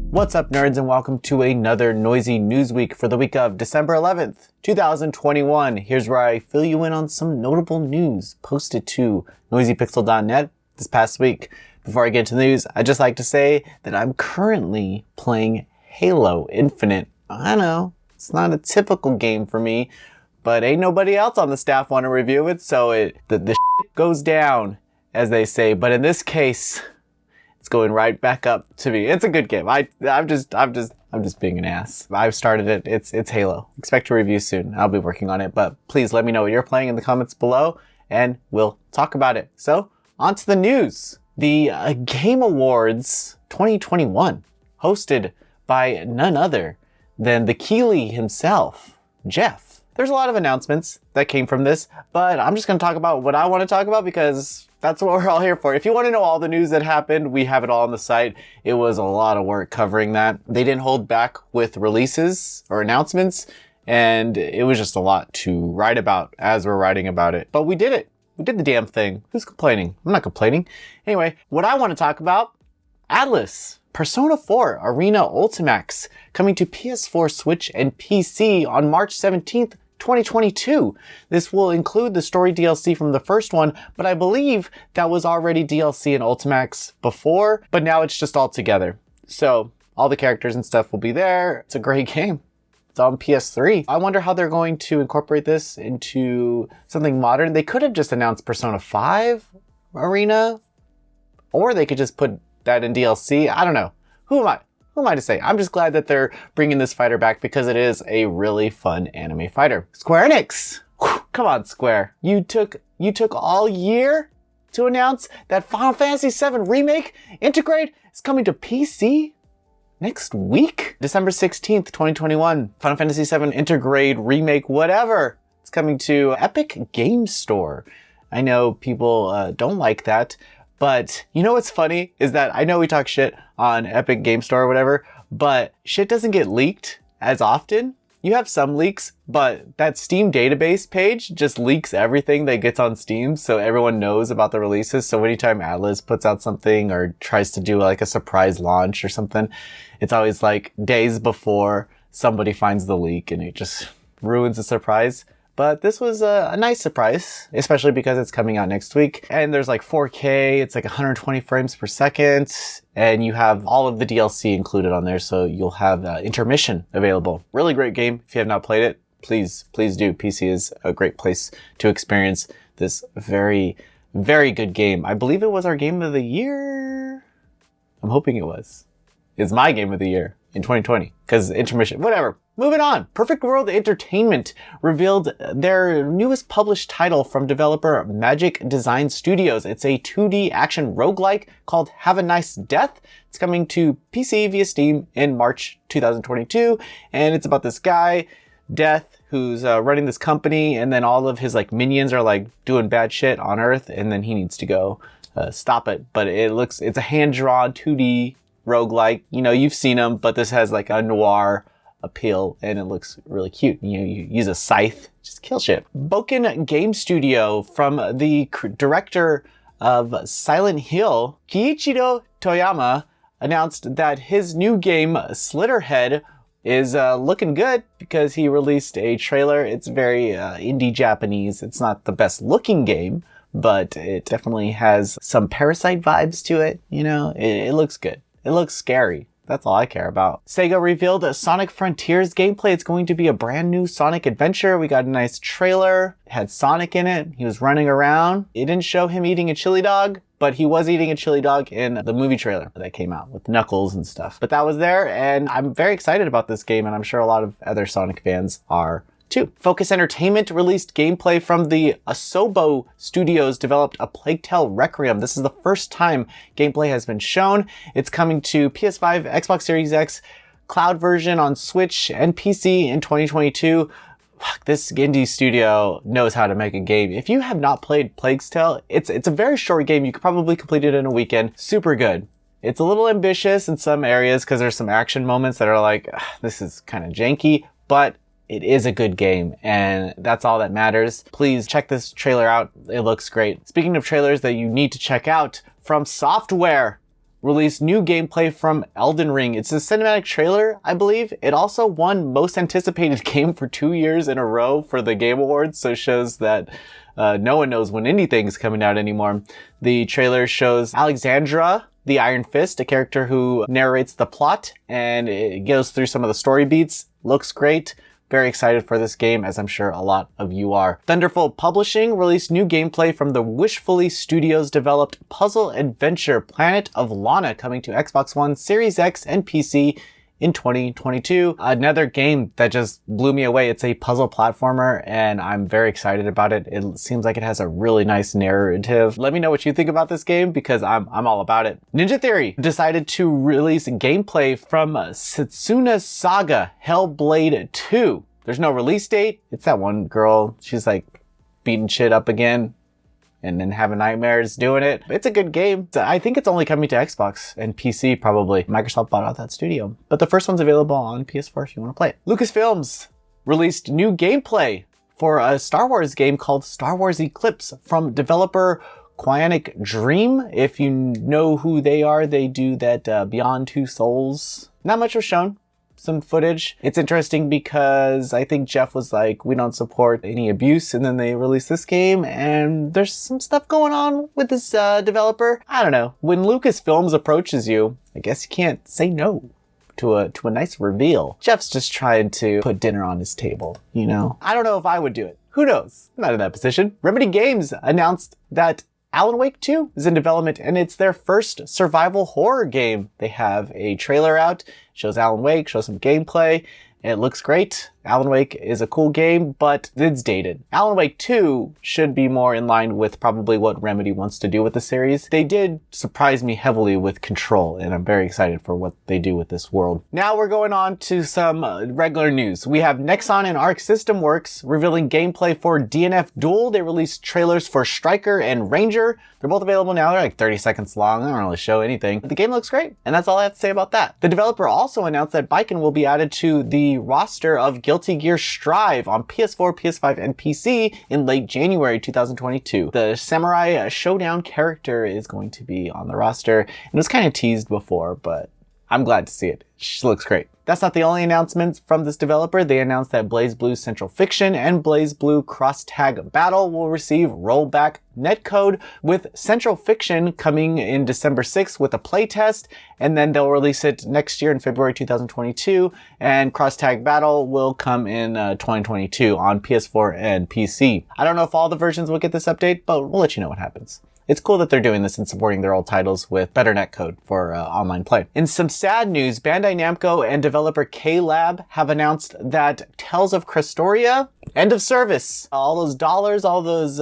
What's up, nerds, and welcome to another noisy news week for the week of December 11th, 2021. Here's where I fill you in on some notable news posted to noisypixel.net this past week. Before I get to the news, I'd just like to say that I'm currently playing Halo Infinite. I know, it's not a typical game for me, but ain't nobody else on the staff want to review it, so the shit goes down, as they say. But in this case, it's going right back up to me. It's a good game. I'm just being an ass. I've started it. It's Halo. Expect a review soon. I'll be working on it, but please let me know what you're playing in the comments below, and we'll talk about it. So, on to the news. The Game Awards 2021, hosted by none other than the Keeley himself, Jeff. There's a lot of announcements that came from this, but I'm just going to talk about what I want to talk about because that's what we're all here for. If you want to know all the news that happened, we have it all on the site. It was a lot of work covering that. They didn't hold back with releases or announcements, and it was just a lot to write about as we're writing about it. But we did it. We did the damn thing. Who's complaining? I'm not complaining. Anyway, what I want to talk about, Atlas. Persona 4 Arena Ultimax, coming to PS4, Switch, and PC on March 17th, 2022. This will include the story DLC from the first one, but I believe that was already DLC in Ultimax before, but now it's just all together. So all the characters and stuff will be there. It's a great game. It's on PS3. I wonder how they're going to incorporate this into something modern. They could have just announced Persona 5 Arena, or they could just put that in DLC. I don't know. Who am I to say? I'm just glad that they're bringing this fighter back because it is a really fun anime fighter. Square Enix! Whew, come on, Square. You took all year to announce that Final Fantasy VII Remake Integrate is coming to PC next week? December 16th, 2021. Final Fantasy VII Integrate Remake whatever. It's coming to Epic Game Store. I know people don't like that, but you know what's funny is that I know we talk shit on Epic Game Store or whatever, but shit doesn't get leaked as often. You have some leaks, but that Steam database page just leaks everything that gets on Steam, so everyone knows about the releases. So anytime Atlas puts out something or tries to do like a surprise launch or something, it's always like days before somebody finds the leak and it just ruins the surprise. But this was a nice surprise, especially because it's coming out next week. And there's like 4K, it's like 120 frames per second, and you have all of the DLC included on there, so you'll have intermission available. Really great game. If you have not played it, please do. PC is a great place to experience this very, very good game. I believe it was our game of the year. I'm hoping it was. It's my game of the year in 2020, because intermission, whatever. Moving on, Perfect World Entertainment revealed their newest published title from developer Magic Design Studios. It's a 2D action roguelike called Have a Nice Death. It's coming to PC via Steam in March 2022, and it's about this guy, Death, who's running this company, and then all of his like minions are like doing bad shit on Earth, and then he needs to go stop it. But it's a hand-drawn 2D roguelike. You know, you've seen them, but this has like a noir appeal and it looks really cute. You use a scythe, just kill shit. Boken Game Studio, from the director of Silent Hill, Kiichiro Toyama, announced that his new game, Slitterhead, is looking good because he released a trailer. It's very indie Japanese. It's not the best looking game, but it definitely has some Parasite vibes to it. You know, it looks good. It looks scary. That's all I care about. Sega revealed a Sonic Frontiers gameplay. It's going to be a brand new Sonic adventure. We got a nice trailer. It had Sonic in it. He was running around. It didn't show him eating a chili dog, but he was eating a chili dog in the movie trailer that came out with Knuckles and stuff. But that was there, and I'm very excited about this game, and I'm sure a lot of other Sonic fans are too. Focus Entertainment released gameplay from the Asobo Studios developed A Plague Tale Requiem. This is the first time gameplay has been shown. It's coming to PS5, Xbox Series X, cloud version on Switch and PC in 2022. Fuck, this indie studio knows how to make a game. If you have not played Plague's Tale, it's a very short game. You could probably complete it in a weekend. Super good. It's a little ambitious in some areas because there's some action moments that are like, this is kind of janky, but it is a good game, and that's all that matters. Please check this trailer out. It looks great. Speaking of trailers that you need to check out, From Software released new gameplay from Elden Ring. It's a cinematic trailer, I believe. It also won most anticipated game for 2 years in a row for the Game Awards, so it shows that no one knows when anything's coming out anymore. The trailer shows Alexandra, the Iron Fist, a character who narrates the plot, and it goes through some of the story beats. Looks great. Very excited for this game, as I'm sure a lot of you are. Thunderful Publishing released new gameplay from the Wishfully Studios developed puzzle adventure Planet of Lana, coming to Xbox One, Series X, and PC in 2022. Another game that just blew me away. It's a puzzle platformer, and I'm very excited about it. It seems like it has a really nice narrative. Let me know what you think about this game, because I'm all about it. Ninja Theory decided to release gameplay from Setsuna Saga Hellblade 2. There's no release date. It's that one girl. She's like beating shit up again and then having nightmares doing it. It's a good game. I think it's only coming to Xbox and PC probably. Microsoft bought out that studio. But the first one's available on PS4 if you want to play it. Lucasfilms released new gameplay for a Star Wars game called Star Wars Eclipse from developer Quantic Dream. If you know who they are, they do that Beyond Two Souls. Not much was shown. Some footage. It's interesting because I think Jeff was like, we don't support any abuse, and then they released this game and there's some stuff going on with this developer. I don't know. When Lucasfilms approaches you, I guess you can't say no to a nice reveal. Jeff's just trying to put dinner on his table, you know? I don't know if I would do it. Who knows? I'm not in that position. Remedy Games announced that Alan Wake 2 is in development, and it's their first survival horror game. They have a trailer out, shows Alan Wake, shows some gameplay, and it looks great. Alan Wake is a cool game, but it's dated. Alan Wake 2 should be more in line with probably what Remedy wants to do with the series. They did surprise me heavily with Control, and I'm very excited for what they do with this world. Now we're going on to some regular news. We have Nexon and Arc System Works revealing gameplay for DNF Duel. They released trailers for Striker and Ranger. They're both available now. They're like 30 seconds long. They don't really show anything. But the game looks great, and that's all I have to say about that. The developer also announced that Baiken will be added to the roster of Guilty Gear Strive on PS4, PS5, and PC in late January 2022. The Samurai Showdown character is going to be on the roster, and it was kind of teased before, but I'm glad to see it. She looks great. That's not the only announcements from this developer. They announced that BlazBlue Central Fiction and BlazBlue Cross Tag Battle will receive rollback netcode, with Central Fiction coming in December 6th with a playtest, and then they'll release it next year in February 2022, and Cross Tag Battle will come in 2022 on PS4 and PC. I don't know if all the versions will get this update, but we'll let you know what happens. It's cool that they're doing this and supporting their old titles with better netcode for online play. In some sad news, Bandai Namco and developer K-Lab have announced that Tales of Crestoria, end of service. All those dollars, all those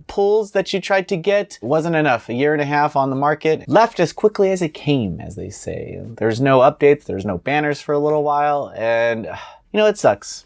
pulls that you tried to get wasn't enough. A year and a half on the market, left as quickly as it came, as they say. There's no updates, there's no banners for a little while, and you know, it sucks.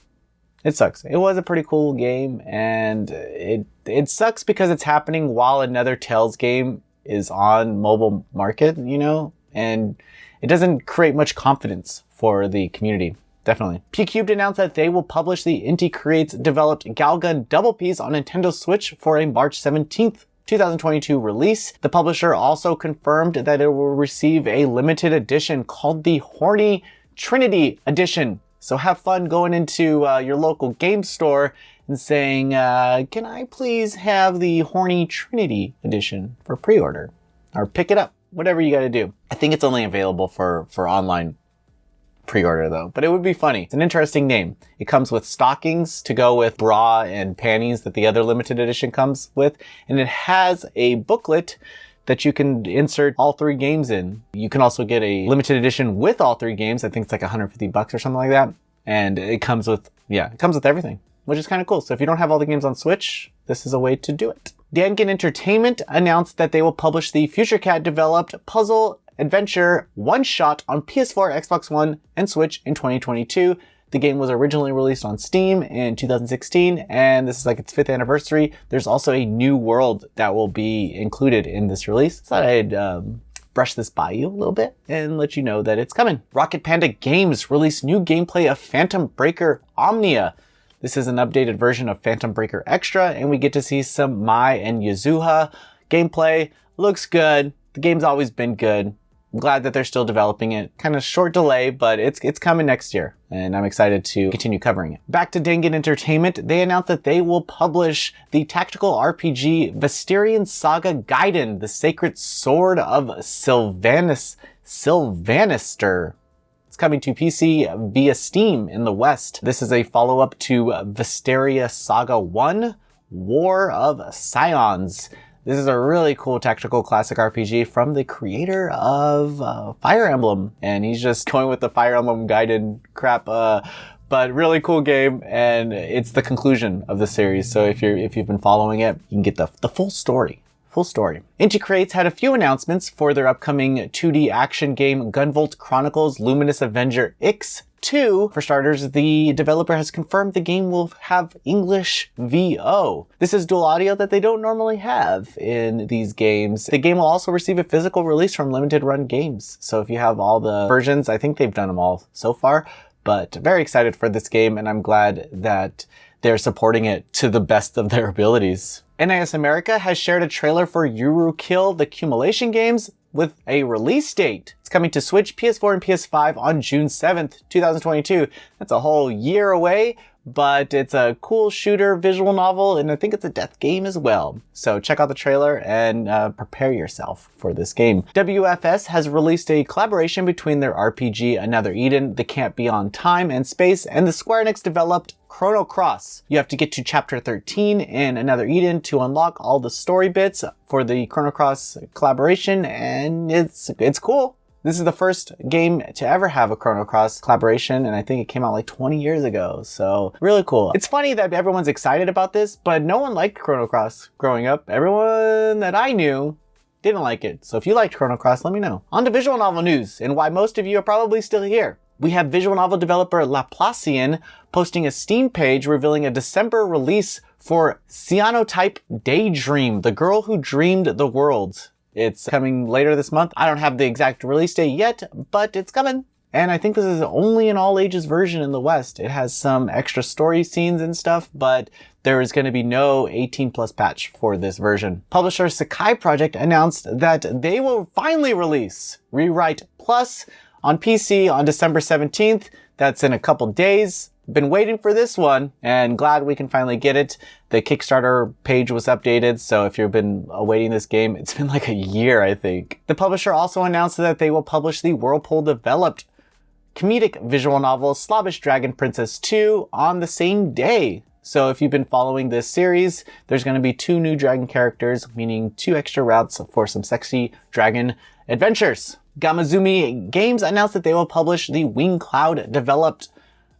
It sucks. It was a pretty cool game, and it sucks because it's happening while another Tales game is on mobile market, you know, and it doesn't create much confidence for the community. Definitely. P-Cubed announced that they will publish the Inti Creates developed Galgun Double Piece on Nintendo Switch for a March 17th, 2022 release. The publisher also confirmed that it will receive a limited edition called the Horny Trinity Edition. So have fun going into your local game store and saying, can I please have the Horny Trinity edition for pre-order? Or pick it up, whatever you gotta do. I think it's only available for online pre-order though, but it would be funny. It's an interesting name. It comes with stockings to go with bra and panties that the other limited edition comes with, and it has a booklet that you can insert all 3 games in. You can also get a limited edition with all 3 games. I think it's like $150 or something like that. And it comes with, it comes with everything, which is kind of cool. So if you don't have all the games on Switch, this is a way to do it. Dangan Entertainment announced that they will publish the Future Cat developed puzzle adventure one-shot on PS4, Xbox One, and Switch in 2022. The game was originally released on Steam in 2016, and this is like its 5th anniversary. There's also a new world that will be included in this release. Thought I'd brush this by you a little bit and let you know that it's coming. Rocket Panda Games released new gameplay of Phantom Breaker Omnia. This is an updated version of Phantom Breaker Extra, and we get to see some Mai and Yazuha gameplay. Looks good. The game's always been good. I'm glad that they're still developing it. Kind of short delay, but it's coming next year, and I'm excited to continue covering it. Back to Dangan Entertainment, they announced that they will publish the tactical RPG Visterion Saga Gaiden, the Sacred Sword of Sylvanister. It's coming to PC via Steam in the West. This is a follow-up to Visterion Saga 1, War of Scions. This is a really cool tactical classic RPG from the creator of Fire Emblem, and he's just going with the Fire Emblem Gaiden crap, but really cool game, and it's the conclusion of the series. So if you've been following it, you can get the full story. Inti Creates had a few announcements for their upcoming 2D action game Gunvolt Chronicles Luminous Avenger X2. For starters, the developer has confirmed the game will have English VO. This is dual audio that they don't normally have in these games. The game will also receive a physical release from Limited Run Games. So if you have all the versions, I think they've done them all so far, but very excited for this game, and I'm glad that they're supporting it to the best of their abilities. NIS America has shared a trailer for Yuru Kill the Accumulation games with a release date. It's coming to Switch, PS4, and PS5 on June 7th, 2022. That's a whole year away, but it's a cool shooter visual novel, and I think it's a death game as well. So check out the trailer and prepare yourself for this game. WFS has released a collaboration between their RPG Another Eden, The Camp Beyond Time and Space, and the Square Enix developed Chrono Cross. You have to get to chapter 13 in Another Eden to unlock all the story bits for the Chrono Cross collaboration, and it's cool. This is the first game to ever have a Chrono Cross collaboration, and I think it came out like 20 years ago, so really cool. It's funny that everyone's excited about this, but no one liked Chrono Cross growing up. Everyone that I knew didn't like it, so if you liked Chrono Cross, let me know. On to visual novel news, and why most of you are probably still here. We have visual novel developer Laplacian posting a Steam page revealing a December release for Cyanotype Daydream, the girl who dreamed the world. It's coming later this month. I don't have the exact release date yet, but it's coming. And I think this is only an all ages version in the West. It has some extra story scenes and stuff, but there is going to be no 18 plus patch for this version. Publisher Sakai Project announced that they will finally release Rewrite Plus on PC on December 17th. That's in a couple days. Been waiting for this one, and glad we can finally get it. The Kickstarter page was updated, so if you've been awaiting this game, it's been like a year, I think. The publisher also announced that they will publish the Whirlpool-developed comedic visual novel Slavish Dragon Princess 2 on the same day. So if you've been following this series, there's going to be 2 new dragon characters, meaning 2 extra routes for some sexy dragon adventures. Gamazumi Games announced that they will publish the Wing Cloud developed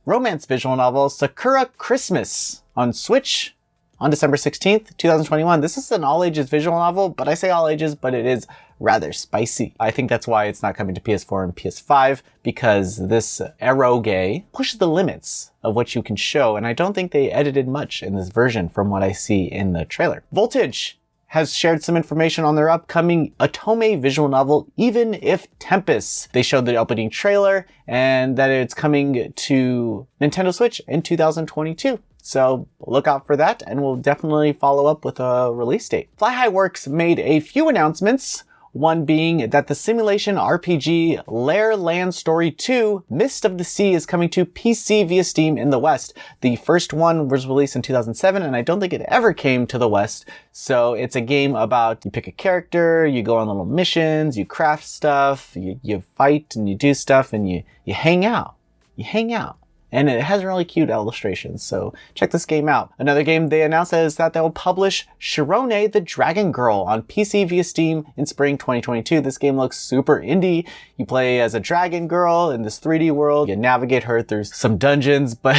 romance visual novel Sakura Christmas on Switch on December 16th, 2021. This is an all-ages visual novel, but I say all-ages, but it is rather spicy. I think that's why it's not coming to PS4 and PS5, because this eroge pushes the limits of what you can show, and I don't think they edited much in this version from what I see in the trailer. Voltage has shared some information on their upcoming Otome visual novel, Even If Tempest. They showed the opening trailer and that it's coming to Nintendo Switch in 2022. So look out for that, and we'll definitely follow up with a release date. Fly High Works made a few announcements. One being that the simulation RPG Lair Land Story 2 Mist of the Sea is coming to PC via Steam in the West. The first one was released in 2007, and I don't think it ever came to the West. So it's a game about, you pick a character, you go on little missions, you craft stuff, you fight and you do stuff, and you hang out. You hang out. And it has really cute illustrations, so check this game out. Another game they announced is that they will publish Shirone the Dragon Girl on PC via Steam in spring 2022. This game looks super indie. You play as a dragon girl in this 3D world. You navigate her through some dungeons, but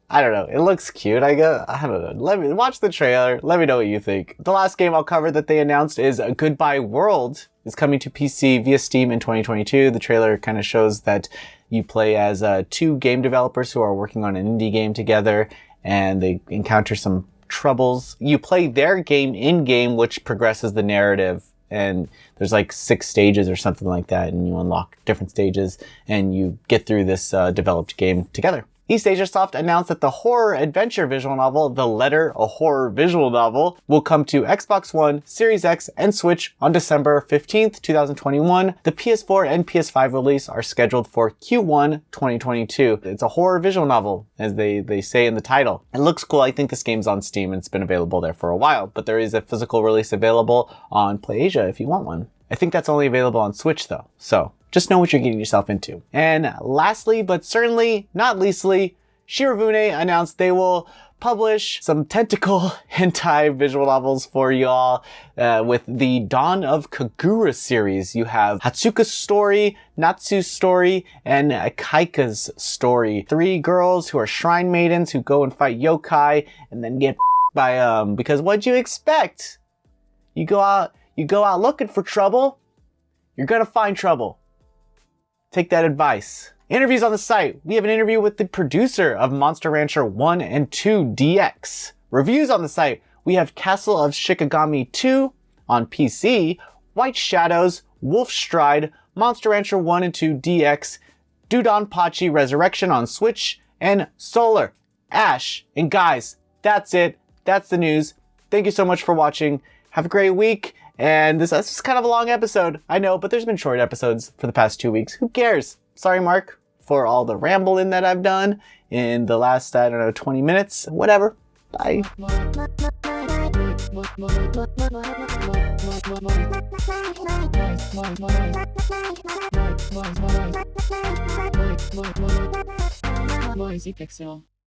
I don't know. It looks cute. I don't know. Let me watch the trailer. Let me know what you think. The last game I'll cover that they announced is Goodbye World. It's coming to PC via Steam in 2022. The trailer kind of shows that you play as 2 game developers who are working on an indie game together, and they encounter some troubles. You play their game in-game, which progresses the narrative, and there's like 6 stages or something like that, and you unlock different stages, and you get through this developed game together. East Asia Soft announced that the horror-adventure visual novel, The Letter, a horror visual novel, will come to Xbox One, Series X, and Switch on December 15th, 2021. The PS4 and PS5 release are scheduled for Q1 2022. It's a horror visual novel, as they say in the title. It looks cool. I think this game's on Steam and it's been available there for a while, but there is a physical release available on PlayAsia if you want one. I think that's only available on Switch though, so just know what you're getting yourself into. And lastly, but certainly not leastly, Shirofune announced they will publish some tentacle hentai visual novels for y'all with the Dawn of Kagura series. You have Hatsuka's story, Natsu's story, and Kaika's story. 3 girls who are shrine maidens who go and fight yokai and then get by because what'd you expect? You go out looking for trouble, you're gonna find trouble. Take that advice. Interviews on the site. We have an interview with the producer of Monster Rancher 1 and 2 DX. Reviews on the site. We have Castle of Shikigami 2 on PC, White Shadows, Wolf Stride, Monster Rancher 1 and 2 DX, Dudonpachi Resurrection on Switch, and Solar Ash. And guys, that's it. That's the news. Thank you so much for watching. Have a great week. And this is kind of a long episode, I know, but there's been short episodes for the past 2 weeks. Who cares? Sorry, Mark, for all the rambling that I've done in the last, 20 minutes. Whatever. Bye. Noisy Pixel.